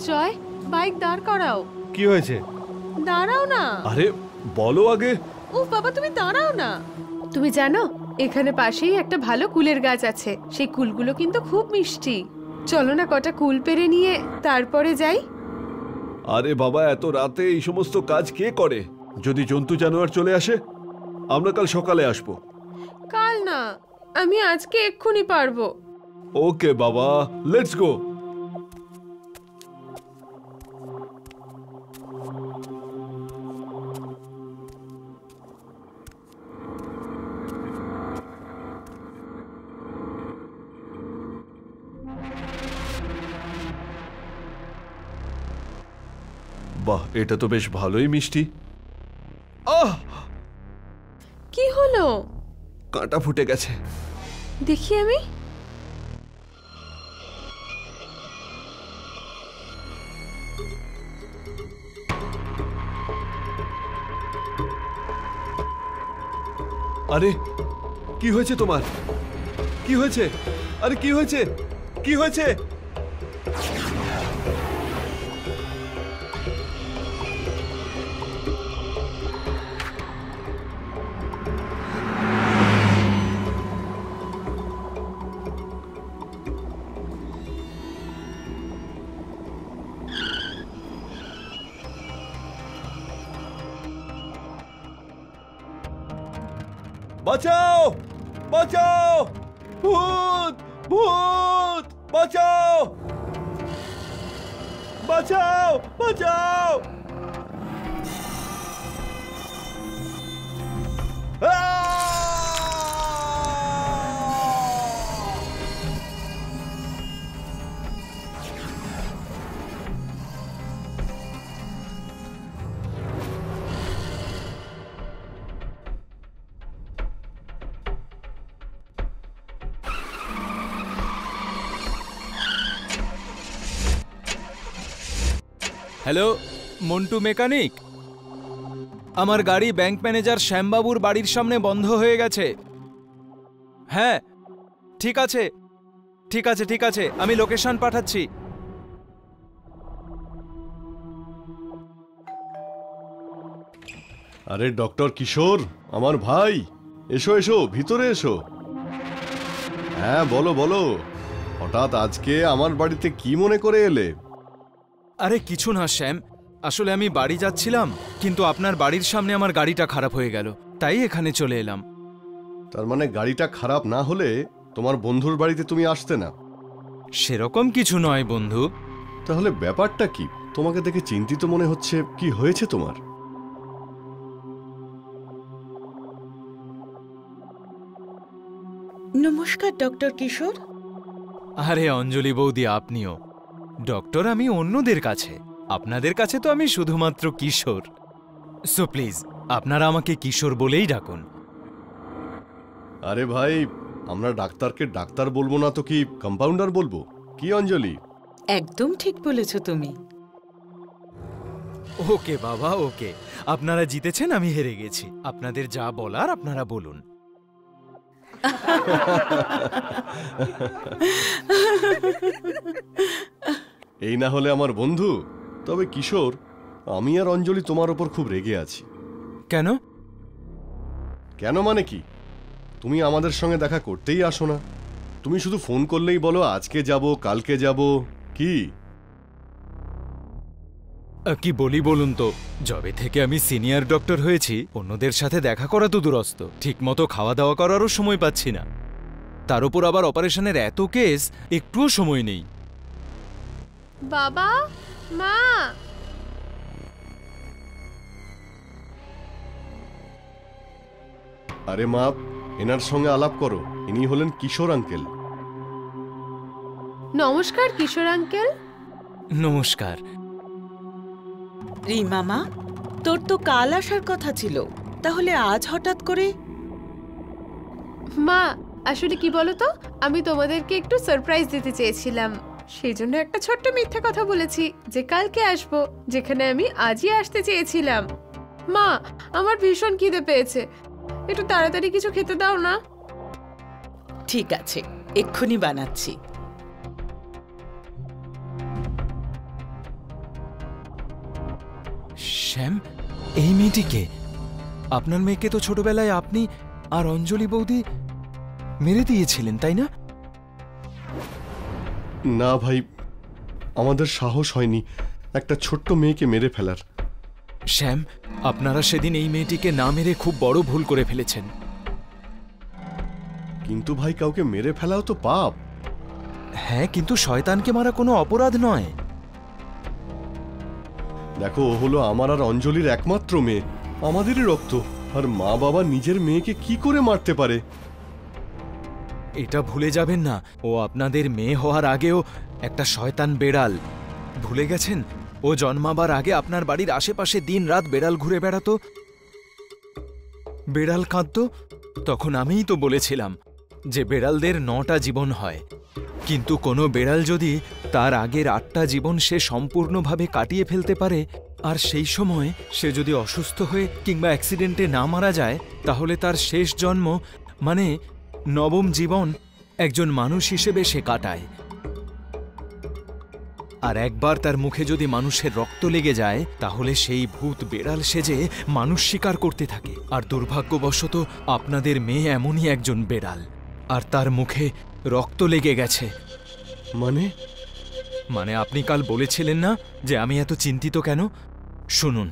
জয়, bike দাঁড় করাও। কি হয়েছে? দাঁড়াও না। আরে বলো আগে। ও বাবা, তুমি দাঁড়াও না। তুমি জানো এখানে পাশেই একটা ভালো কুলের গাছ আছে, সেই কুলগুলো কিন্তু খুব মিষ্টি। চলো না কটা কুল পেরে নিয়ে তারপরে যাই। আরে বাবা, এত রাতে এই সমস্ত কাজ কে করে? যদি জন্তু জানোয়ার চলে আসে? আমরা কাল সকালে আসবো। কাল না, আমি আজকে এক্ষুনি পারবো। ওকে বাবা, লেটস গো। বাহ, এটা তো বেশ ভালোই মিষ্টি। আহ, কি হলো? কাঁটা ফুটে গেছে। দেখি আমি। আরে কি হয়েছে তোমার? কি হয়েছে? আরে কি হয়েছে? কি হয়েছে? বাঁচাও, বাঁচাও, ভূত, ভূত, বাঁচাও, বাঁচাও, বাঁচাও। Hello, Montu mechanic. আমার গাড়ি ব্যাংক ম্যানেজার শ্যামবাবুর বাড়ির সামনে বন্ধ হয়ে গেছে। হ্যাঁ, ঠিক আছে, ঠিক আছে, ঠিক আছে, আমি লোকেশন পাঠাচ্ছি। আরে ডক্টর কিশোর, আমার ভাই, এসো এসো, ভিতরে এসো। হ্যাঁ বলো বলো, হঠাৎ আজকে আমার বাড়িতে কি মনে করে এলে? আরে কিছু না শ্যাম, আসলে আমি বাড়ি যাচ্ছিলাম, কিন্তু আপনার বাড়ির সামনে আমার গাড়িটা খারাপ হয়ে গেল, তাই এখানে চলে এলাম। তার মানে গাড়িটা খারাপ না হলে তোমার বন্ধুর বাড়িতে তুমি আসতে না? সেরকম কিছু নয় বন্ধু। তাহলে ব্যাপারটা কি? তোমাকে দেখে চিন্তিত মনে হচ্ছে, কি হয়েছে তোমার? নমস্কার ডক্টর কিশোর। আরে অঞ্জলি বৌদি, আপনিও? ডক্টর আমি অন্যদের কাছে, আপনাদের কাছে তো আমি শুধুমাত্র কিশোর। সো প্লিজ আপনারা আমাকে কিশোর বলেই ডাকুন। আরে ভাই, আমরা ডাক্তারকে ডাক্তার বলবো না তো কি কম্পাউন্ডার বলবো? কি অঞ্জলি? একদম ঠিক বলেছ তুমি। ওকে বাবা, ওকে। আপনারা জিতেছেন, আমি হেরে গেছি। আপনাদের যা বলার আপনারা বলুন। এই না হলে আমার বন্ধু। তবে কিশোর, আমি আর অঞ্জলি তোমার ওপর খুব রেগে আছি। কেন? কেন মানে কি? তুমি আমাদের সঙ্গে দেখা করতেই আসো না। তুমি শুধু ফোন করলেই বলো আজকে যাব, কালকে যাব। কি কি বলি বলুন তো, যবে থেকে আমি সিনিয়র ডক্টর হয়েছি অন্যদের সাথে দেখা করা তো দূরস্থ, ঠিকমতো খাওয়া দাওয়া করারও সময় পাচ্ছি না। তার উপর আবার অপারেশনের এত কেস, একটুও সময় নেই। বাবা, মা। আরে মা, এনার সঙ্গে আলাপ করো। ইনি হলেন কিশোর আঙ্কেল। নমস্কার কিশোর আঙ্কেল। নমস্কার। রিমা মা, তোর তো কাল আসার কথা ছিল, তাহলে আজ হঠাৎ করে? মা, আসলে কি বলতো, আমি তোমাদেরকে একটু সারপ্রাইজ দিতে চেয়েছিলাম, সেই জন্য একটা ছোট্ট মিথ্যা কথা বলেছি যে কালকে আসবো, যেখানে আমি আজই আসতে চেয়েছিলাম। মা, আমার ভীষণ খিদে পেয়েছে, একটু তাড়াতাড়ি কিছু খেতে দাও না। ঠিক আছে, এক্ষুনি বানাচ্ছি। শ্যাম, এই মেয়েটিকে? আপনার মেয়েকে তো ছোটবেলায় আপনি আর অঞ্জলি বৌদি মেরে দিয়েছিলেন, তাই না? না ভাই, আমাদের সাহস হয়নি একটা ছোট্ট মেয়েকে মেরে ফেলার। শ্যাম, আপনারা সেদিন এই মেয়েটিকে না মেরে খুব বড় ভুল করে ফেলেছেন। কিন্তু ভাই, কাউকে মেরে ফেলাও তো পাপ। হ্যাঁ, কিন্তু শয়তানকে মারা কোনো অপরাধ নয়। দেখো, ও হলো আমার আর অঞ্জলির একমাত্র মেয়ে, আমাদেরই রক্ত। আর মা বাবা নিজের মেয়েকে কি করে মারতে পারে? এটা ভুলে যাবেন না, ও আপনাদের মেয়ে হওয়ার আগেও একটা শয়তান বেড়াল। ভুলে গেছেন? ও জন্মাবার আগে আপনার বাড়ির আশেপাশে দিনরাত বেড়াল ঘুরে বেড়াতো, বেড়াল কাঁদতো। তখন আমিই তো বলেছিলাম যে বেড়ালদের 9টা জীবন হয়, কিন্তু কোনো বেড়াল যদি তার আগের 8টা জীবন সে সম্পূর্ণভাবে কাটিয়ে ফেলতে পারে, আর সেই সময় সে যদি অসুস্থ হয়ে কিংবা অ্যাক্সিডেন্টে না মারা যায়, তাহলে তার শেষ জন্ম মানে 9ম জীবন একজন মানুষ হিসেবে সে কাটায়। আর একবার তার মুখে যদি মানুষের রক্ত লেগে যায়, তাহলে সেই ভূত বেড়াল সেজে মানুষ শিকার করতে থাকে। আর দুর্ভাগ্যবশত আপনাদের মেয়ে এমনই একজন বেড়াল, আর তার মুখে রক্ত লেগে গেছে। মানে আপনি কাল বলেছিলেন না যে আমি এত চিন্তিত কেন? শুনুন,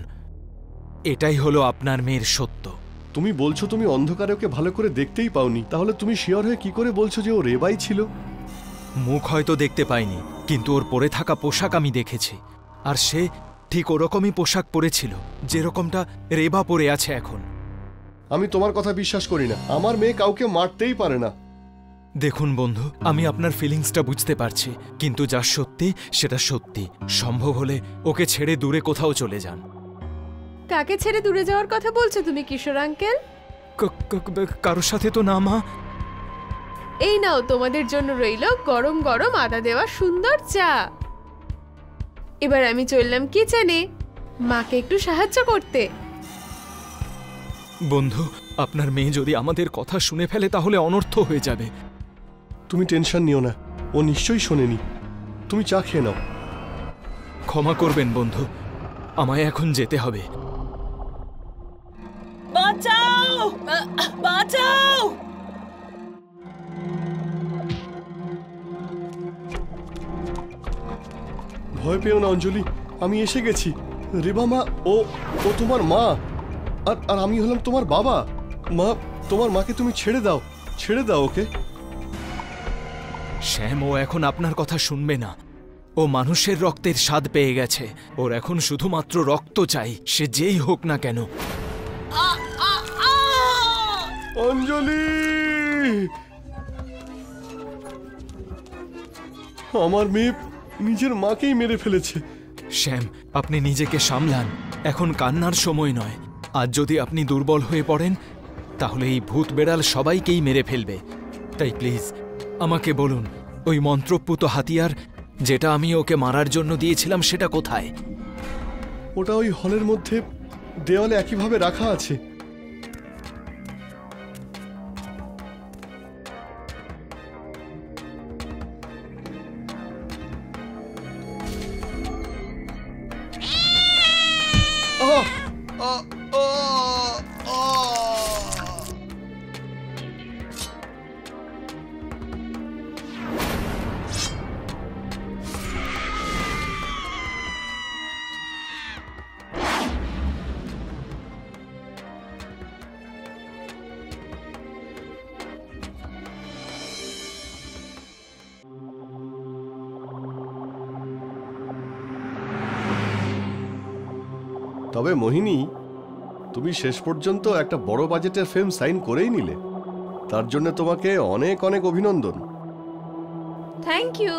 এটাই হলো আপনার মেয়ের সত্য। তুমি বলছো তুমি অন্ধকারে ওকে ভালো করে দেখতেই পাওনি, তাহলে তুমি শিওর হয়ে কি করে বলছো যে ও রেবাই ছিল? মুখ হয়তো দেখতে পাইনি, কিন্তু ওর পরে থাকা পোশাক আমি দেখেছি, আর সে ঠিক ওরকমই পোশাক পরেছিল যেরকমটা রেবা পরে আছে এখন। আমি তোমার কথা বিশ্বাস করি না, আমার মেয়ে কাউকে মারতেই পারে না। দেখুন বন্ধু, আমি আপনার ফিলিংসটা বুঝতে পারছি, কিন্তু যা সত্যি সেটা সত্যি। সম্ভব হলে ওকে ছেড়ে দূরে কোথাও চলে যান। কাকে ছেড়ে দূরে যাওয়ার কথা বলছো তুমি কিশোর আঙ্কেল? কারোর সাথে তো না মা। এই নাও, তোমাদের জন্য রইল গরম গরম আদা দেওয়া সুন্দর চা। এবার আমি চললাম কিচেনে মাকে একটু সাহায্য করতে। বন্ধু, আপনার মেয়ে যদি আমাদের কথা শুনে ফেলে তাহলে অনর্থ হয়ে যাবে। তুমি টেনশন নিও না, ও নিশ্চয়ই শোনেনি। তুমি চা খেয়ে নাও। ক্ষমা করবেন বন্ধু, আমায় এখন যেতে হবে। বাঁচাও! বাঁচাও! ভয় পেও না অঞ্জলি, আমি এসে গেছি। রেবা মা, ও ও তোমার মা, আর আমি হলাম তোমার বাবা। মা, তোমার মাকে তুমি ছেড়ে দাও, ছেড়ে দাও ওকে। শ্যাম, ও এখন আপনার কথা শুনবে না। ও মানুষের রক্তের স্বাদ পেয়ে গেছে। ওর এখন শুধুমাত্র রক্ত চাই, সে যেই হোক না কেন। অঞ্জলি, আমার মেয়ে নিজের মাকেই মেরে ফেলেছে। শ্যাম, আপনি নিজেকে সামলান, এখন কান্নার সময় নয়। আজ যদি আপনি দুর্বল হয়ে পড়েন, তাহলে এই ভূত বেড়াল সবাইকেই মেরে ফেলবে। তাই প্লিজ আমাকে বলুন, ওই মন্ত্রপুত হাতিয়ার যেটা আমি ওকে মারার জন্য দিয়েছিলাম সেটা কোথায়? ওটা ওই হলের মধ্যে দেওয়ালে একইভাবে রাখা আছে। তবে মোহিনী, তুমি শেষ পর্যন্ত একটা বড় বাজেটের ফিল্ম সাইন করেই নিলে, তার জন্য তোমাকে অনেক অনেক অভিনন্দন। Thank you.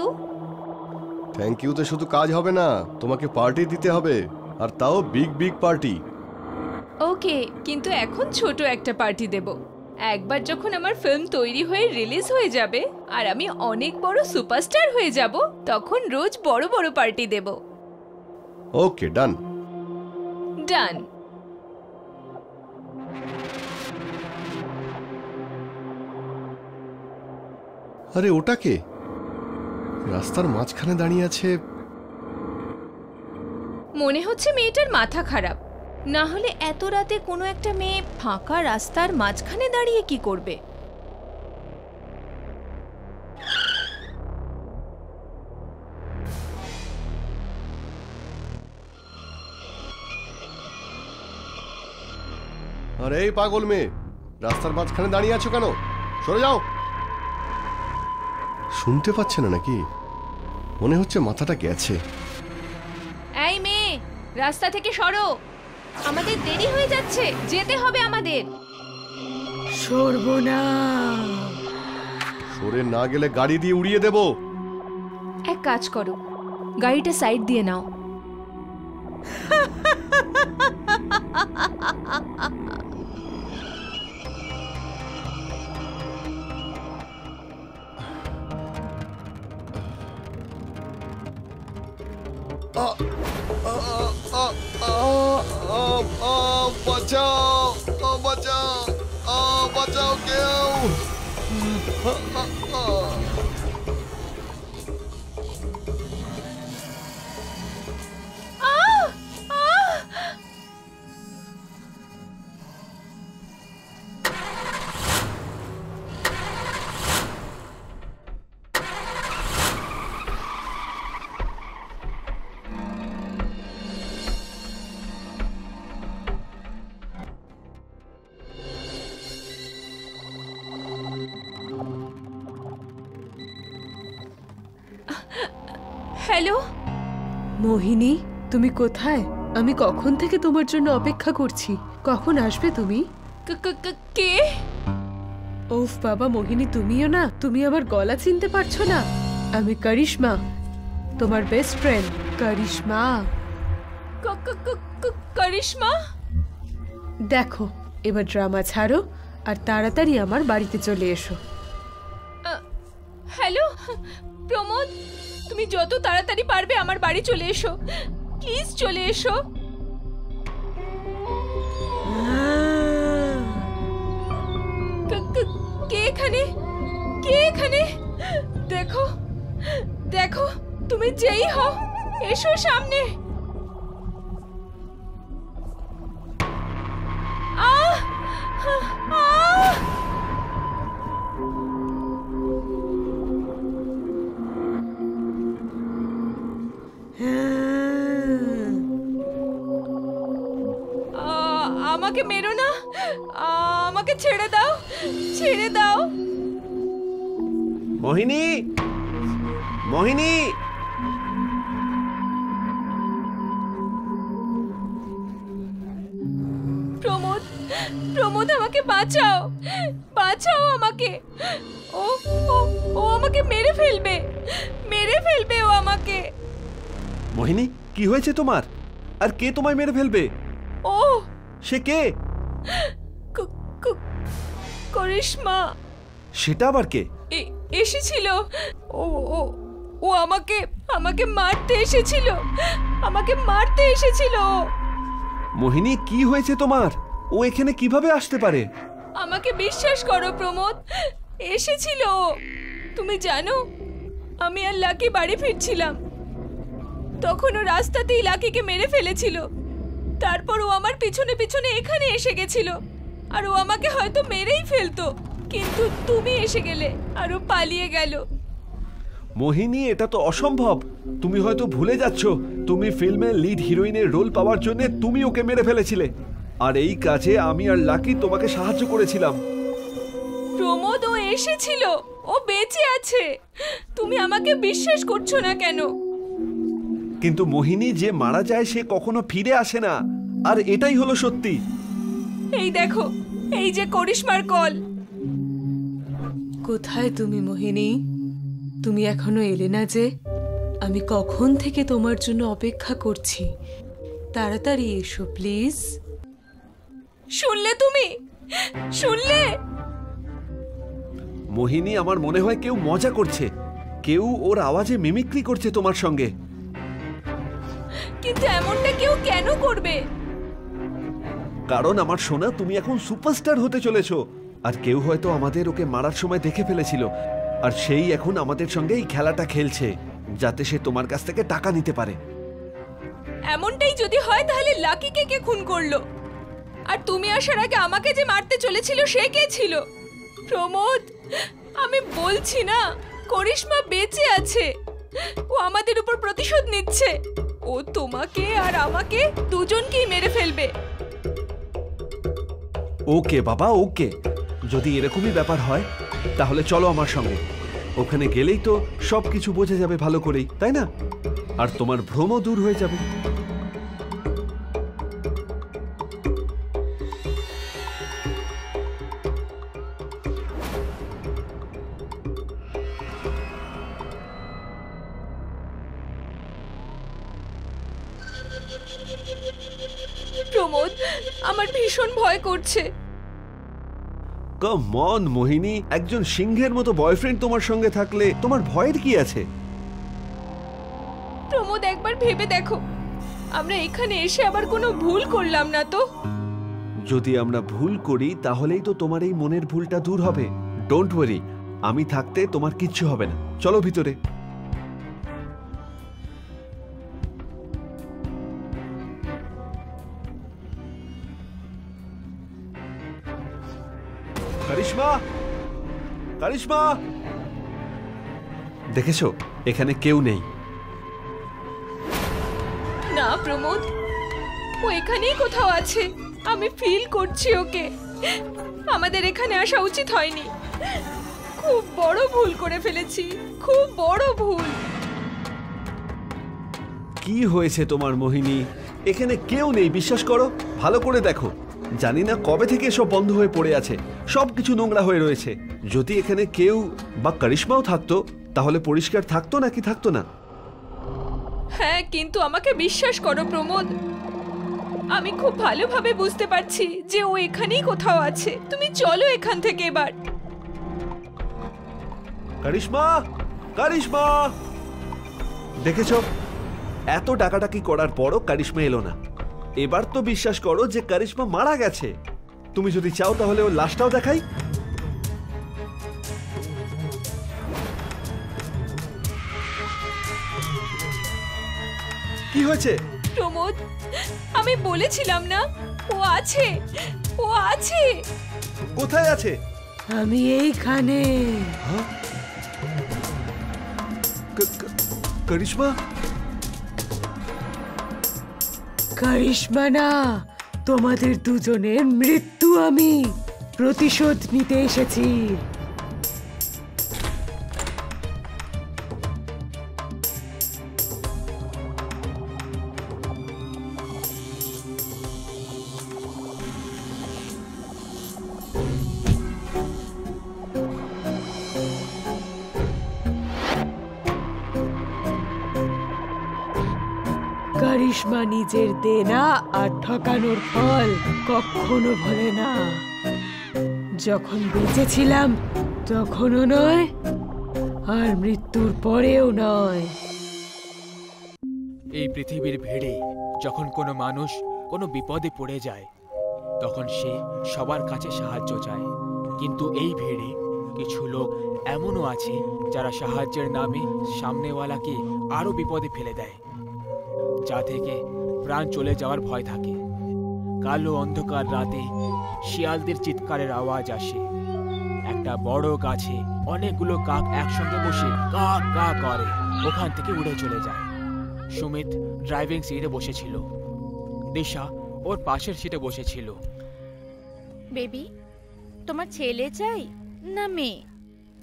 থ্যাংক ইউতে শুধু কাজ হবে না, তোমাকে পার্টি দিতে হবে, আর তাও বিগ বিগ পার্টি। ওকে, কিন্তু এখন ছোট একটা পার্টি দেব। একবার যখন আমার ফিল্ম তৈরি হয়ে রিলিজ হয়ে যাবে আর আমি অনেক বড় সুপারস্টার হয়ে যাব, তখন রোজ বড় বড় পার্টি দেব। ওকে, ডান। ডান। আরে ওটা কে? রাস্তার মাঝখানে দাঁড়িয়ে আছে। মনে হচ্ছে মেয়েটার মাথা খারাপ। না হলে এত রাতে কোনো একটা মেয়ে ফাঁকা রাস্তার মাঝখানে দাঁড়িয়ে কি করবে? আরে এই পাগল মেয়ে, রাস্তার মাঝখানে দাঁড়িয়ে আছো কেন? সরে যাও। শুনতে পাচ্ছে না নাকি? মনে হচ্ছে মাথাটা গেছে। এই মেয়ে, রাস্তা থেকে সরো, আমাদের দেরি হয়ে যাচ্ছে, যেতে হবে আমাদের। সর্বনাশ! সরে না গেলে গাড়ি দিয়ে উড়িয়ে দেব। এক কাজ করো, গাড়িটা সাইড দিয়ে নাও। বাঁচাও, বাঁচাও, বাঁচাও কেউ। হ্যালো মোহিনী, তুমি কোথায়? আমি কখন থেকে তোমার জন্য অপেক্ষা করছি। কখন আসবে তুমি? কে? ওফ বাবা মোহিনী, তুমিও না? তুমি আমার গলা চিনতে পারছো না? আমি করিশ্মা, তোমার বেস্ট ফ্রেন্ড করিশ্মা। করিশ্মা? দেখো, এবার ড্রামা ছাড়ো আর তাড়াতাড়ি আমার বাড়িতে চলে এসো। হ্যালো প্রমোদ, তুমি যত তাড়াতাড়ি পারবে আমার বাড়ি চলে এসো, প্লিজ চলে এসো। কে এখানে? কে এখানে? দেখো দেখো, তুমি যেই হও, এসো সামনে। আহ আহ আমাকে মেরো না, আমাকে ছেড়ে দাও, ছেড়ে দাও। মোহিনী, মোহিনী! প্রমোদ, প্রমোদ আমাকে বাঁচাও, বাঁচাও আমাকে। ও ও ও আমাকে মেরে ফেলবে, মেরে ফেলবে ও আমাকে। মোহিনী, কি হয়েছে তোমার? আর কে তোমায় মেরে ফেলবে? ও সে কে? করিশ্মা। সেটা আবার কে? এসেছিল ও ও ও আমাকে আমাকে মারতে এসেছিল, আমাকে মারতে এসেছিল। মোহিনী, কি হয়েছে তোমার? ও এখানে কিভাবে আসতে পারে? আমাকে বিশ্বাস করো প্রমোদ, এসেছিল ও। তুমি জানো, আমি আর লাকি বাড়ি ফিরছিলাম, তখন ও রাস্তাতেই লাকিকে মেরে ফেলেছিল। তারপর ও আমার পিছনে পিছনে এখানে এসে গেছিল, আর ও আমাকে হয়তো মেরেই ফেলতো, কিন্তু তুমি এসে গেলে আর ও পালিয়ে গেল। মোহিনী, এটা তো অসম্ভব। তুমি হয়তো ভুলে যাচ্ছ, তুমি ফিল্মে লিড হিরোইনের রোল পাওয়ার জন্য তুমি ওকে মেরে ফেলেছিলে, আর এই কাজে আমি আর লাকি তোমাকে সাহায্য করেছিলাম। প্রমোদ, ও এসেছিল, ও বেঁচে আছে। তুমি আমাকে বিশ্বাস করছো না কেন? কিন্তু মোহিনী, যে মারা যায় সে কখনো ফিরে আসে না, আর এটাই হলো সত্যি। এই দেখো, এই যে করিশ্মার কল। কোথায় তুমি মোহিনী? তুমি এখনো এলে না যে? আমি কখন থেকে তোমার জন্য অপেক্ষা করছি। তাড়াতাড়ি এসো প্লিজ। শুনলে তুমি? শুনলে? মোহিনী, আমার মনে হয় কেউ মজা করছে, কেউ ওর আওয়াজে মিমিক্রি করছে তোমার সঙ্গে। কিন্তু এমনটা কেউ কেন করবে? কারণ আমার সোনা, তুমি এখন সুপারস্টার হতে চলেছো, আর কেউ হয়তো আমাদের ওকে মারার সময় দেখে ফেলেছিল, আর সেই এখন আমাদের সঙ্গে এই খেলাটা খেলছে, যাতে সে তোমার কাছ থেকে টাকা নিতে পারে। এমনটাই যদি হয় তাহলে লাকিকে কে খুন করলো? আর তুমি আসার আগে আমাকে যে মারতে চলেছিল সে কে ছিল? প্রমোদ, আমি বলছি না, করিশ্মা বেঁচে আছে। ও আমাদের উপর প্রতিশোধ নিচ্ছে। ও তোমাকে আর আমাকে দুজনকেই মেরে ফেলবে। ওকে বাবা, ওকে। যদি এরকমই ব্যাপার হয় তাহলে চলো আমার সঙ্গে। ওখানে গেলেই তো সবকিছু বোঝা যাবে ভালো করেই, তাই না? আর তোমার ভ্রমও দূর হয়ে যাবে। প্রমোদ, আমার ভীষণ ভয় করছে। কাম অন মোহিনী, একজন সিংহের মতো বয়ফ্রেন্ড তোমার সঙ্গে থাকলে তোমার ভয়ের কি আছে? প্রমোদ, একবার ভেবে দেখো, আমরা এখানে এসে আবার কোনো ভুল করলাম না তো? যদি আমরা ভুল করি তাহলেই তো তোমার এই মনের ভুলটা দূর হবে। ডোন্ট ওয়ারি, আমি থাকতে তোমার কিচ্ছু হবে না। চলো ভিতরে। কারিশমা, কারিশমা, দেখেছো এখানে কেউ নেই। না প্রমোদ, ও এখানেই কোথাও আছে। আমি ফিল করছি ওকে। আমাদের এখানে আসা উচিত হয়নি। খুব বড় ভুল করে ফেলেছি, খুব বড় ভুল। কি হয়েছে তোমার মোহিনী? এখানে কেউ নেই, বিশ্বাস করো। ভালো করে দেখো, জানি না কবে থেকে এসব বন্ধ হয়ে পড়ে আছে, সবকিছু নোংরা হয়ে রয়েছে। যদি এখানে কেউ বা কারিশমাও থাকতো তাহলে পরিষ্কার থাকতো নাকি থাকতো না? হ্যাঁ, কিন্তু আমাকে বিশ্বাস করো প্রমোদ, আমি খুব ভালোভাবে বুঝতে পারছি যে ও এখানেই কোথাও আছে। তুমি চলো এখান থেকে এবার। কারিশমা, কারিশমা, দেখেছো এত ডাকাডাকি করার পরও কারিশমা এলো না। এবার তো বিশ্বাস করো যে কারিশমা মারা গেছে। তুমি যদি চাও তাহলে ওর লাশটাও দেখাই। কি হয়েছে? প্রমোদ, আমি বলেছিলাম না, ও আছে, ও আছে। কোথায় আছে? আমি এইখানে। কারিশমা? কারিশমা না, তোমাদের দুজনের মৃত্যু আমি প্রতিশোধ নিতে এসেছি। কারিশমা নিজের দেনা আর ঠকানোর ফল কখনো ভোলে না। যখন বেঁচে ছিলাম তখনও নয়, আর মৃত্যুর পরেও নয়। এই পৃথিবীর ভিড়ে যখন কোনো মানুষ কোনো বিপদে পড়ে যায় তখন সে সবার কাছে সাহায্য চায়, কিন্তু এই ভিড়ে কিছু লোক এমনও আছে যারা সাহায্যের নামে সামনেওয়ালাকে আরো বিপদে ফেলে দেয়, যা থেকে প্রাণ চলে যাওয়ার ভয় থাকে। কালো অন্ধকার রাতে শিয়ালদের চিৎকারের আওয়াজ আসে। একটা বড় গাছে অনেকগুলো কাক একসঙ্গে বসে কা কা করে ওখান থেকে উড়ে চলে যায়। সুমিত ড্রাইভিং সিটে বসেছিল, দিশা ওর পাশের সিটে বসেছিল। বেবি, তোমার ছেলে চাই না মেয়ে?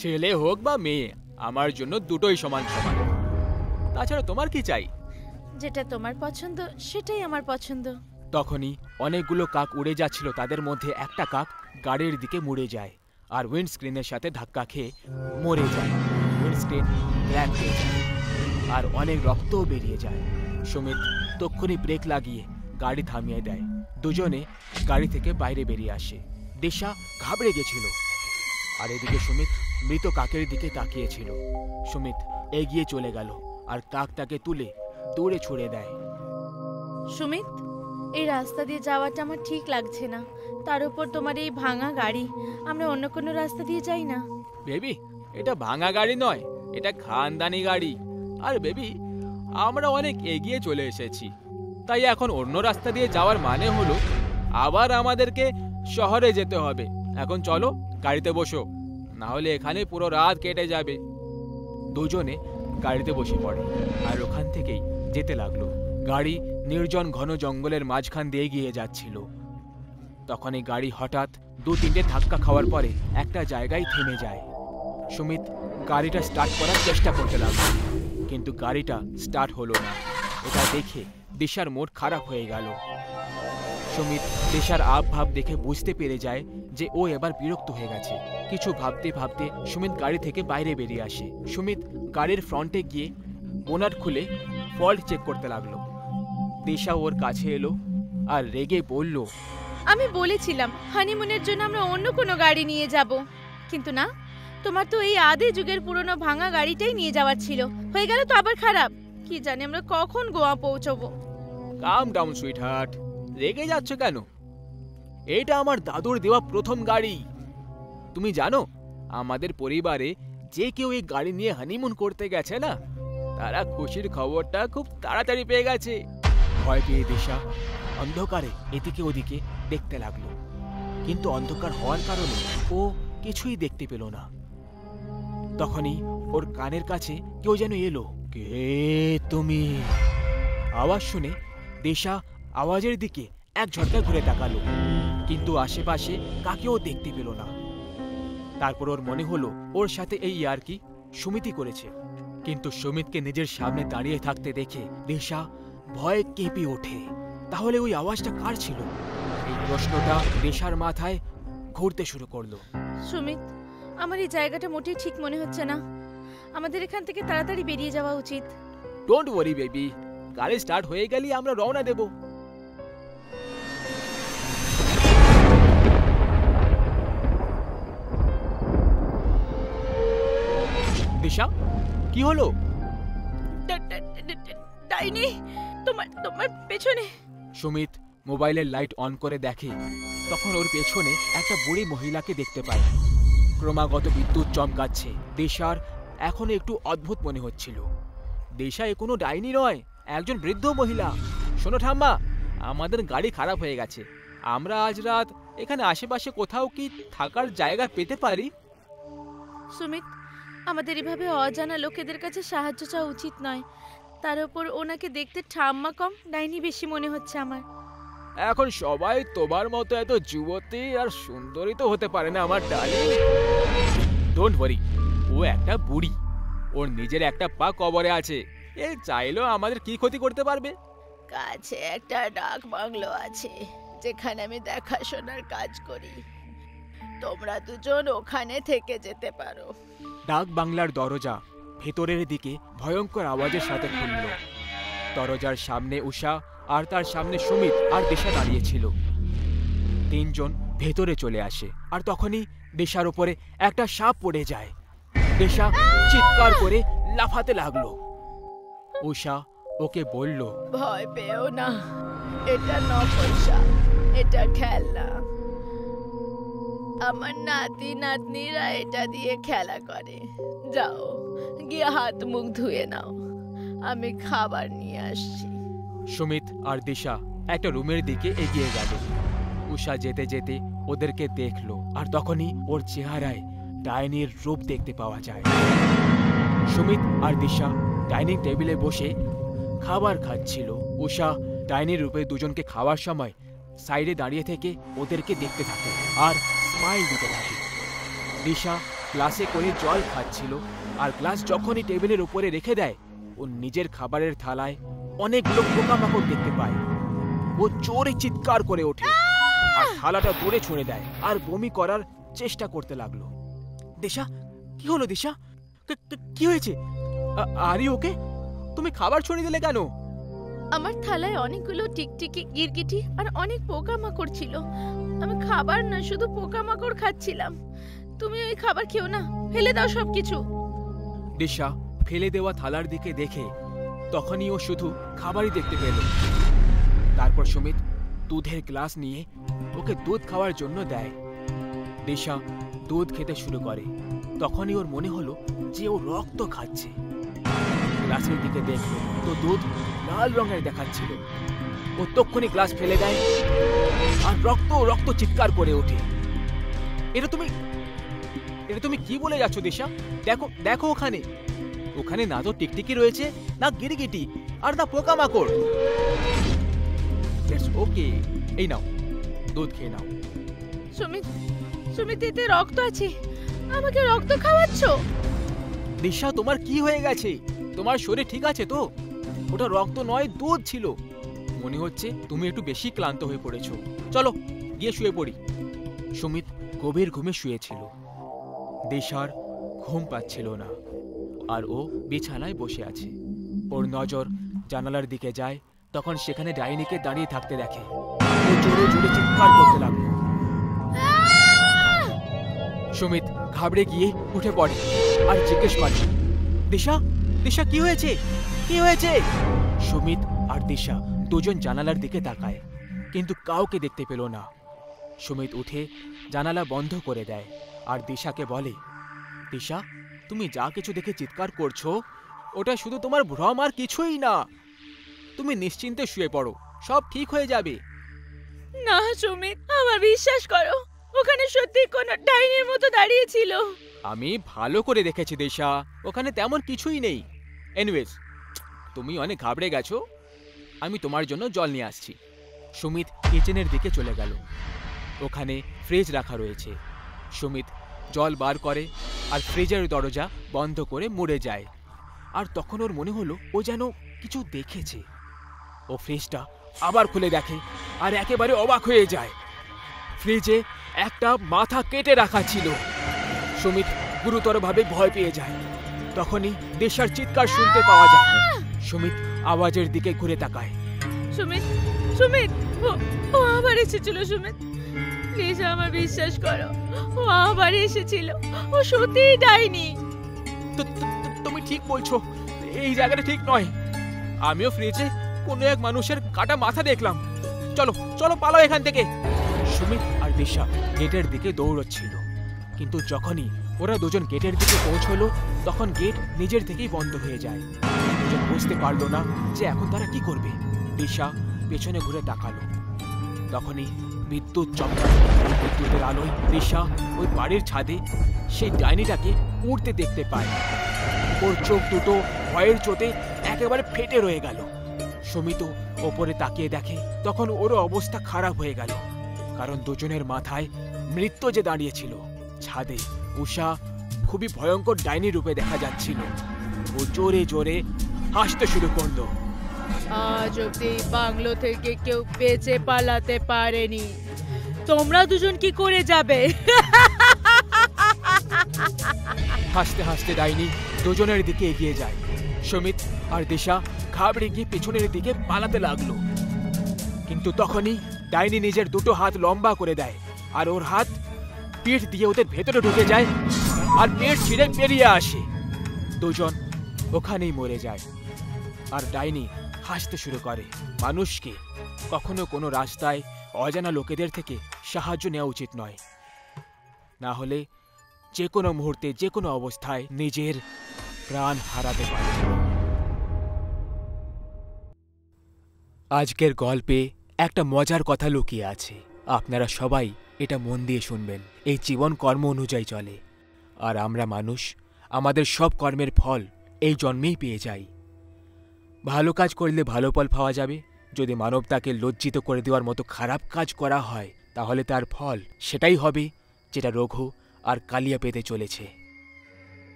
ছেলে হোক বা মেয়ে, আমার জন্য দুটোই সমান সমান। তাছাড়া তোমার কি চাই? যেটা তোমার পছন্দ সেটাই আমার পছন্দ। তখনই অনেকগুলো কাক উড়ে যাচ্ছিল, তাদের মধ্যে একটা কাক গাড়ির দিকে মুড়ে যায় আর উইন্ডস্ক্রিনের সাথে ধাক্কা খেয়ে মরে যায়। উইন্ডস্ক্রিন ব্ল্যাক হয়ে যায় আর অনেক রক্তও বেরিয়ে যায়। সুমিত তক্ষুনি ব্রেক লাগিয়ে গাড়ি থামিয়ে দেয়। দুজনে গাড়ি থেকে বাইরে বেরিয়ে আসে। দিশা ঘাবড়ে গেছিল আর এদিকে সুমিত মৃত কাকের দিকে তাকিয়েছিল। সুমিত এগিয়ে চলে গেল আর কাকটাকে তুলে দূরে ছুড়ে দেয়। সুমিত, এই রাস্তা দিয়ে যাওয়াটা আমার ঠিক লাগছে না। তার উপর তোমার এই ভাঙা গাড়ি। আমরা অন্য কোনো রাস্তা দিয়ে যাই না? বেবি, এটা ভাঙা গাড়ি নয়, এটা খানদানি গাড়ি। আর বেবি, আমরা অনেক এগিয়ে চলে এসেছি। তাই এখন অন্য রাস্তা দিয়ে যাওয়ার মানে হলো আবার আমাদেরকে শহরে যেতে হবে। এখন চলো গাড়িতে বসো, না হলে এখানে পুরো রাত কেটে যাবে। দুজনে গাড়িতে বসে পড়ে আর ওখান থেকেই যেতে লাগলো। গাড়ি নির্জন ঘন জঙ্গলের মাঝখান দিয়ে গিয়ে যাচ্ছিল। তখনই গাড়ি হঠাৎ 2-3টে ধাক্কা খাওয়ার পরে একটা জায়গায় থেমে যায়। সুমিত গাড়িটা স্টার্ট করার চেষ্টা করতে লাগলো, কিন্তু গাড়িটা স্টার্ট হলো না। এটা দেখে দিশার মুড খারাপ হয়ে গেল। সুমিত দিশার ভাব দেখে বুঝতে পেরে যায় যে ও এবার বিরক্ত হয়ে গেছে। কিছু ভাবতে ভাবতে সুমিত গাড়ি থেকে বাইরে বেরিয়ে আসে। সুমিত গাড়ির ফ্রন্টে গিয়ে বোনাট খুলে ফল্ট চেক করতে লাগলো। দিশা ওর কাছে এলো আর রেগে বলল, আমি বলেছিলাম হানিমুনের জন্য আমরা অন্য কোনো গাড়ি নিয়ে যাব, কিন্তু না, তোমার তো এই আদি যুগের পুরনো ভাঙা গাড়িটাই নিয়ে যাওয়ার ছিল। হয়ে গেল তো আবার খারাপ। কি জানি আমরা কখন গোয়া পৌঁছবো। কাম ডাউন সুইট হার্ট, রেগে যাচ্ছ কেন? এটা আমার দাদুর দেওয়া প্রথম গাড়ি। তুমি জানো আমাদের পরিবারে যে কেউ এই গাড়ি নিয়ে হানিমুন করতে গেছে না, তারা খুশির খবরটা খুব তাড়াতাড়ি পেয়ে গেছে। ভয় পেয়ে দিশা অন্ধকারে এদিকে ওদিকে দেখতে লাগলো, কিন্তু অন্ধকার হওয়ার কারণে ও কিছুই দেখতে পেল না। তখনই ওর কানের কাছে কেউ যেন এলো। কে তুমি? আওয়াজ শুনে দিশা আওয়াজের দিকে এক ঝটকা ঘুরে তাকালো, কিন্তু আশেপাশে কাকেও দেখতে পেল না। তারপর ওর মনে হলো ওর সাথে এই ইয়ার্কি সুমিতই করেছে, কিন্তু সুমিতকে নিজের সামনে দাঁড়িয়ে থাকতে দেখে দিশা ভয়ে কেঁপে ওঠে। তাহলে ওই আওয়াজটা কার ছিল? এই প্রশ্নটা দিশার মাথায় ঘুরতে শুরু করলো। সুমিত, আমার এই জায়গাটা মোটেই ঠিক মনে হচ্ছে না। আমাদের এখান থেকে তাড়াতাড়ি বেরিয়ে যাওয়া উচিত। ডোন্ট ওয়ারি বেবি, গাড়ি স্টার্ট হয়ে গেলেই আমরা রওনা দেব। দিশা, কি হলো? ডাইনি তোমার পেছনে। সুমিত মোবাইলের লাইট অন করে দেখে, তখন ওর পেছনে একটা বুড়ি মহিলাকে দেখতে পায়। ক্রমাগত বিদ্যুৎ চমকাচ্ছে। দিশার এখন একটু অদ্ভুত মনে হচ্ছিল। দিশা এ কোনো ডাইনি নয়, একজন বৃদ্ধ মহিলা। শোনো ঠাম্মা, আমাদের গাড়ি খারাপ হয়ে গেছে। আমরা আজ রাত এখানে আশেপাশে কোথাও কি থাকার জায়গা পেতে পারি? সুমিত, আমাদের এভাবে অজানা লোকেদের কাছে সাহায্য চাওয়া উচিত নয়। তার উপর ওনাকে দেখতে ঠাম্মা কম, ডাইনি বেশি মনে হচ্ছে আমার। এখন সবাই তোমার মতো এত যুবতী আর সুন্দরী তো হতে পারে না আমার ডার্লিং। ডোন্ট ওয়ারি, ও একটা বুড়ি, ওর নিজের একটা পা কবরে আছে। এ চাইলেও আমাদের কি ক্ষতি করতে পারবে? কাছে একটা ডাক বাংলো আছে যেখানে আমি দেখাশোনার কাজ করি। তোমরা দুজন ওখানে থেকে যেতে পারো। ডাক বাংলার দরজা ভেতরের দিকে ভয়ঙ্কর আওয়াজের সাথে খুলল। দরজার সামনে উষা আর তার সামনে সুমিত আর দিশা দাঁড়িয়েছিল। তিনজন ভেতরে চলে আসে আর তখনই দিশার উপরে একটা সাপ পড়ে যায়। দিশা চিৎকার করে লাফাতে লাগলো। উষা ওকে বলল, ভয় পেও না, এটা নকল সাপ, এটা খেলনা। আমার নাতি নাতনিরা এটা দিয়ে খেলা করে। যাও গিয়ে হাত মুখ ধুয়ে নাও, আমি খাবার নিয়ে আসছি। সুমিত আর দিশা একটা রুমের দিকে এগিয়ে গেল। উষা যেতে যেতে ওদেরকে দেখলো আর তখনই ওর চেহারায় ডাইনির রূপ দেখতে পাওয়া যায়। সুমিত আর দিশা ডাইনিং টেবিলে বসে খাবার খাচ্ছিল। উষা ডাইনির রূপে দুজনকে খাওয়ার সময় সাইডে দাঁড়িয়ে থেকে ওদেরকে দেখতে থাকে আর স্মাইল দিতে থাকে। দিশা গ্লাসে করে জল খাচ্ছিল আর গ্লাস যখনই টেবিলের উপরে রেখে দেয়, ও নিজের খাবারের থালায় অনেকগুলো পোকামাকড় দেখতে পায়। ও জোরে চিৎকার করে ওঠে আর থালাটা দূরে ছুঁড়ে দেয় আর বমি করার চেষ্টা করতে লাগলো। দিশা, কি হলো দিশা? কি হয়েছে? আরে ওকে, তুমি খাবার ছুঁড়ে দিলে কেন? আমার থালায় অনেকগুলো টিকটিকি, গিরগিটি আর অনেক পোকামাকড় ছিল। আমি খাবার না, শুধু পোকামাকড় খাচ্ছিলাম। তুমি ওই খাবার খেও না, ফেলে দাও সবকিছু। দিশা ফেলে দেওয়া থালার দিকে দেখে তখনই ও শুধু খাবারই দেখতে পেল। তারপর সুমিত দুধের গ্লাস নিয়ে ওকে দুধ খাওয়ার জন্য দেয়। দিশা দুধ খেতে শুরু করে। তখনই ওর মনে হলো যে ও রক্ত খাচ্ছে। গ্লাসের দিকে দেখলো তো দুধ লাল রঙের দেখাচ্ছিল। ও তক্ষুনি গ্লাস ফেলে দেয় আর রক্ত রক্ত চিৎকার করে ওঠে। এটা তুমি কি বলে যাচ্ছ দিশা? দেখো দেখো, ওখানে ওখানে না তো টিকটিকি রয়েছে, না গিরিগিটি, আর না পোকামাকড়। ইটস ওকে, এই নাও দুধ খেয়ে নাও। সুমিত, সুমিত এতে রক্ত আছে, আমাকে রক্ত খাওয়াচ্ছ? দিশা তোমার কি হয়ে গেছে? তোমার শরীর ঠিক আছে তো? ওটা রক্ত নয়, দুধ ছিল। মনে হচ্ছে তুমি একটু বেশি ক্লান্ত হয়ে পড়েছো। চলো গিয়ে শুয়ে পড়ি। সুমিত গভীর ঘুমে শুয়েছিল। দিশার ঘুম পাচ্ছিল না আর ও বিছানায় বসে আছে। ওর নজর জানালার দিকে যায়, তখন সেখানে ডাইনিকে দাঁড়িয়ে থাকতে দেখে। ও জোরে জোরে চিৎকার করতে লাগলো। সুমিত ঘাবড়ে গিয়ে উঠে পড়ে আর জিজ্ঞেস করে, দিশা দিশা কি হয়েছে, কি হয়েছে? সুমিত আর দিশা দুজন জানালার দিকে তাকায়, কিন্তু কাউকে দেখতে পেল না। সুমিত উঠে জানালা বন্ধ করে দেয় আর দিশাকে বলে, দিশা তুমি যা কিছু দেখে চিৎকার করছো ওটা শুধু তোমার ভ্রম আর কিছুই না। তুমি নিশ্চিন্তে শুয়ে পড়ো, সব ঠিক হয়ে যাবে। না সুমিত, আমার বিশ্বাস করো, ওখানে সত্যি কোনো ডাইনির মতো দাঁড়িয়ে ছিল। আমি ভালো করে দেখেছি দিশা, ওখানে তেমন কিছুই নেই। এনিওয়েজ, তুমি অনেক ঘাবড়ে গেছো, আমি তোমার জন্য জল নিয়ে আসছি। সুমিত কিচেনের দিকে চলে গেল। ওখানে ফ্রিজ রাখা রয়েছে। সুমিত জল বার করে আর ফ্রিজের দরজা বন্ধ করে মুড়ে যায়। আর তখন ওর মনে হলো ও যেন কিছু দেখেছে। ও ফ্রিজটা আবার খুলে দেখে আর একেবারে অবাক হয়ে যায়। ফ্রিজে একটা মাথা কেটে রাখা ছিল। সুমিত গুরুতরভাবে ভয় পেয়ে যায়। তখনই দিশার চিৎকার শুনতে পাওয়া যায়। সুমিত আওয়াজের দিকে ঘুরে তাকায়। সুমিত, সুমিত, ও আবার এসেছিল। সুমিত প্লিজ আমার বিশ্বাস করো, ও আবার এসেছিল, ও সত্যিই ডাইনি। তুমি ঠিক বলছো, এই জায়গাটা ঠিক নয়। আমিও ফ্রিজে কোনো এক মানুষের কাটা মাথা দেখলাম। চলো চলো পালাও এখান থেকে। সুমিত আর দিশা গেটের দিকে দৌড়চ্ছিল, কিন্তু যখনই ওরা দুজন গেটের দিকে পৌঁছলো তখন গেট নিজের থেকেই বন্ধ হয়ে যায়। দুজন বুঝতে পারলো না যে এখন তারা কি করবে। দিশা পেছনে ঘুরে তাকালো, তখনই বিদ্যুৎ চমকালো। বিদ্যুতের আলোয় দিশা ওই বাড়ির ছাদে সেই ডাইনিটাকে উড়তে দেখতে পায়। ওর চোখ দুটো ভয়ের চোটে একেবারে ফেটে রয়ে গেল। সুমিত ওপরে তাকিয়ে দেখে, তখন ওর অবস্থা খারাপ হয়ে গেল, কারণ দুজনের মাথায় মৃত্যু যে দাঁড়িয়েছিল। ছাদে উষা খুবই ভয়ঙ্কর ডাইনি রূপে দেখা যাচ্ছিল। ও জোরে জোরে হাসতে শুরু করলো। আজ অব্দি বাংলো থেকে কেউ বেঁচে পালাতে পারেনি, তোমরা দুজন কি করে যাবে? হাসতে হাসতে ডাইনি দুজনের দিকে এগিয়ে যায়। সুমিত আর দিশা ঘাবড়ে গিয়ে পেছনের দিকে পালাতে লাগলো, কিন্তু তখনই ডাইনি নিজের দুটো হাত লম্বা করে দেয় আর ওর হাত পিঠ দিয়ে ওদের ভেতরে ঢুকে যায় আর পেট ছিঁড়ে বেরিয়ে আসে। দুজন ওখানেই মরে যায়। আর ডাইনি হাসতে শুরু করে। মানুষকে কখনো কোনো রাস্তায় অজানা লোকেদের থেকে সাহায্য নেওয়া উচিত নয়, না হলে যে কোনো মুহূর্তে যে কোনো অবস্থায় নিজের প্রাণ হারাতে পারে। আজকের গল্পে একটা মজার কথা লুকিয়ে আছে, আপনারা সবাই এটা মন দিয়ে শুনবেন। এই জীবন কর্ম অনুযায়ী চলে, আর আমরা মানুষ আমাদের সব কর্মের ফল এই জন্মেই পেয়ে যাই। ভালো কাজ করলে ভালো ফল পাওয়া যাবে, যদি মানবতাকে লজ্জিত করে দেওয়ার মতো খারাপ কাজ করা হয় তাহলে তার ফল সেটাই হবে যেটা রঘু আর কালিয়া পেতে চলেছে।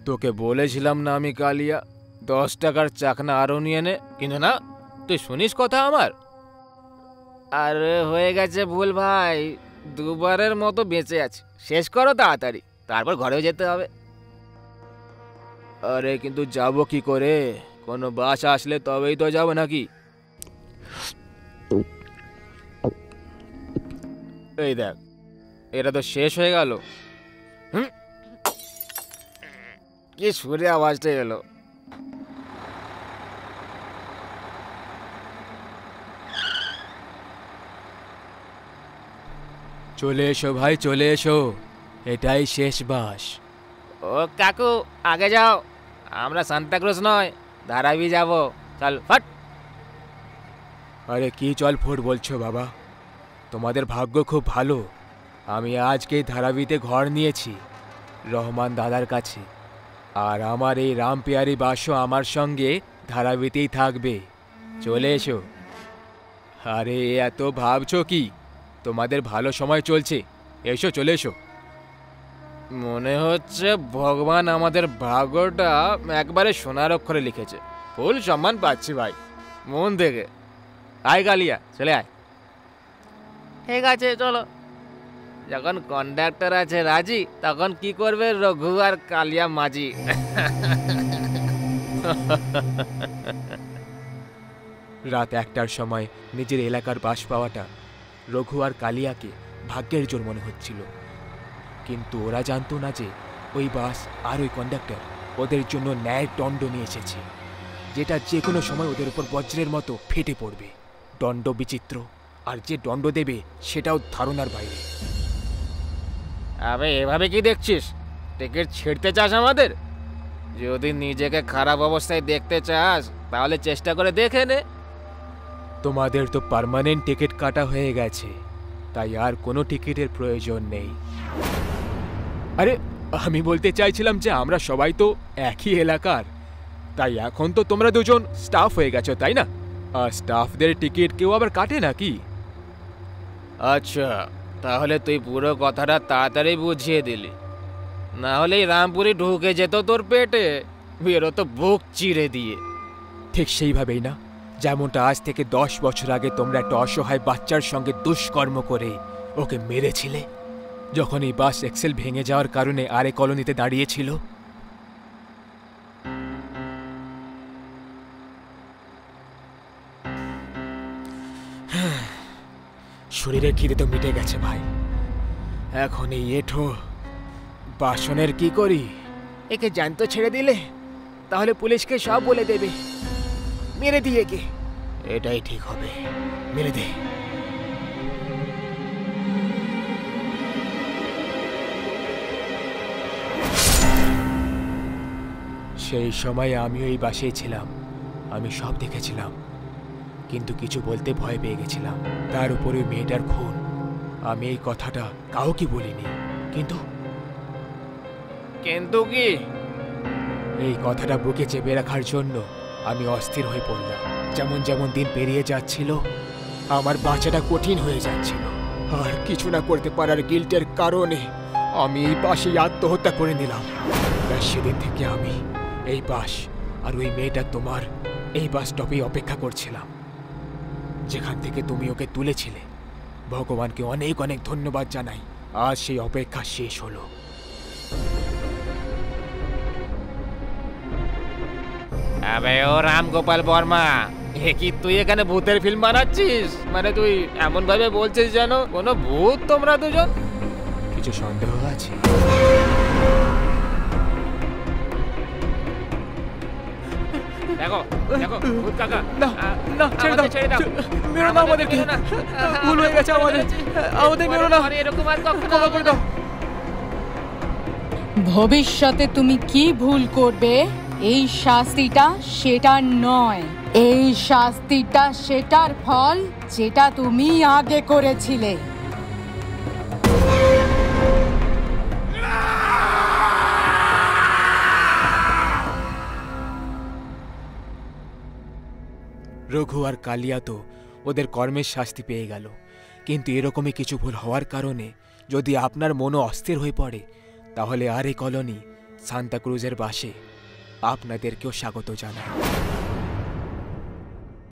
তোকে বলেছিলাম না আমি কালিয়া 10 টাকার চাকনা আরো নিয়ে নে, কিন্তু না, তুই শুনিস কথা আমার? আরে হয়ে গেছে ভুল ভাই, দুবারের মতো বেঁচে আছে, শেষ করো তাড়াতাড়ি, তারপর ঘরেও যেতে হবে। আরে কিন্তু যাবো কি করে? কোনো বাস আসলে তবেই তো যাবো নাকি? এই দেখ, এটা তো শেষ হয়ে গেল। কি সুরে আওয়াজটা এলো। চলে এসো ভাই, চলে এসো, এটাই শেষ বাস। ও কাকু আগে যাও, আমরা সান্তাক্রুজ নয়, ধারাবি যাব, চল ফট। আরে কি জল ফুট বলছো বাবা, তোমাদের ভাগ্য খুব ভালো। আমি আজকে ধারাবিতে ঘর নিয়েছি রহমান দাদার কাছে, আর আমার এই রামপিয়ারি বাসও আমার সঙ্গে ধারাবিতেই থাকবে। চলে এসো। আরে এত ভাবছো কি? তোমাদের ভালো সময় চলছে, এসো চলে এসো। মনে হচ্ছে ভগবান আমাদের ভাগ্যটা একবারে সোনার অক্ষরে লিখেছে। ফুল সম্মান পাচ্ছি ভাই, মন থেকে। আয় কালিয়া, চলে আয়। ঠিক আছে চলো। যখন কন্ডাক্টর আছে রাজি, তখন কি করবে রঘু আর কালিয়া মাঝি। রাত 1টার সময় নিজের এলাকার বাস পাওয়াটা রঘু আর কালিয়াকে ভাগ্যের জোর মনে হচ্ছিল, কিন্তু ওরা জানতো না যে ওই বাস আর ওই কন্ডাক্টর ওদের জন্য ন্যায়ের দণ্ড নিয়ে এসেছে, যেটা যে কোনো সময় ওদের উপর বজ্রের মতো ফেটে পড়বে। দণ্ড বিচিত্র, আর যে দণ্ড দেবে সেটাও ধারণার বাইরে। আবে এভাবে কি দেখছিস? টিকিট ছিঁড়তে চাস আমাদের? যদি নিজেকে খারাপ অবস্থায় দেখতে চাস তাহলে চেষ্টা করে দেখে নে। তোমাদের তো পার্মানেন্ট টিকিট কাটা হয়ে গেছে, তাই আর কোনো টিকিটের প্রয়োজন নেই। আরে আমি বলতে চাইছিলাম যে আমরা সবাই তো একই এলাকার, তাই এখন তো তোমরা দুজন স্টাফ হয়ে গেছো, তাই না? আর স্টাফদের টিকিট কেউ আবার কাটে নাকি? আচ্ছা, তাহলে তুই পুরো কথাটা তাড়াতাড়ি বুঝিয়ে দিলি, না হলে রামপুরি ঢুকে যেত তোর পেটে, বেরোতো বুক চিরে দিয়ে। ঠিক সেইভাবেই না, যেমনটা আজ থেকে 10 বছর আগে তোমরা একটা অসহায় বাচ্চার সঙ্গে দুষ্কর্ম করে ওকে মেরেছিলে, যখন এই বাস এক্সেল ভেঙে যাওয়ার কারণে আরে কলোনিতে দাঁড়িয়েছিল। শরীরের খিদে তো মিটে গেছে ভাই, এখন এই এঠো বাসনের কি করি? একে জ্যান্ত ছেড়ে দিলে তাহলে পুলিশকে সব বলে দেবে, মেরে দিয়ে কে? এটাই ঠিক হবে, মেরে দে। সেই সময় আমিও এই বাসেই ছিলাম, আমি সব দেখেছিলাম, কিন্তু কিছু বলতে ভয় পেয়ে গেছিলাম। তার উপরে মেয়েটার খুন, আমি এই কথাটা কাউকে বলিনি, কিন্তু কি এই কথাটা বুকে চেপে রাখার জন্য আমি অস্থির হয়ে পড়লাম। যেমন যেমন দিন পেরিয়ে যাচ্ছিল আমার বাঁচাটা কঠিন হয়ে যাচ্ছিল, আর কিছু না করতে পারার গিল্টের কারণে আমি এই বাসেই আত্মহত্যা করে নিলাম। সেদিন থেকে আমি এই বাস আর ওই মেয়েটা তোমার এই বাস স্টপেই অপেক্ষা করছিলাম, যেখান থেকে তুমি ওকে তুলেছিলে। ভগবানকে অনেক অনেক ধন্যবাদ জানাই, আজ সেই অপেক্ষা শেষ হলো। আবে ও রামগোপাল বর্মা, এ কি তুই এখানে ভূতের ফিল্ম বানাচ্ছিস? মানে তুই এমন ভাবে বলছিস যেন কোনো ভূত তোমরা দুজন। কিছু সন্দেহ আছে? দেখো দেখো ভূত কাকা, না না ছেড়ে দাও, ছেড়ে দাও, মেরো না আমাদেরকে, ভুল হয়ে গেছে আমাদের মেরো না, এরকম আর কখনো করে দাও। ভবিষ্যতে তুমি কি ভুল করবে, এই শাস্তিটা সেটা নয়, এই শাস্তিটা সেটার ফল যেটা তুমি আগে করেছিলে। রঘু আর কালিয়া তো ওদের কর্মের শাস্তি পেয়ে গেল, কিন্তু এরকমই কিছু ভুল হওয়ার কারণে যদি আপনার মনও অস্থির হয়ে পড়ে, তাহলে আরে কলোনি সান্তা ক্রুজের বাসে আপনাদেরকেও স্বাগত জানাই।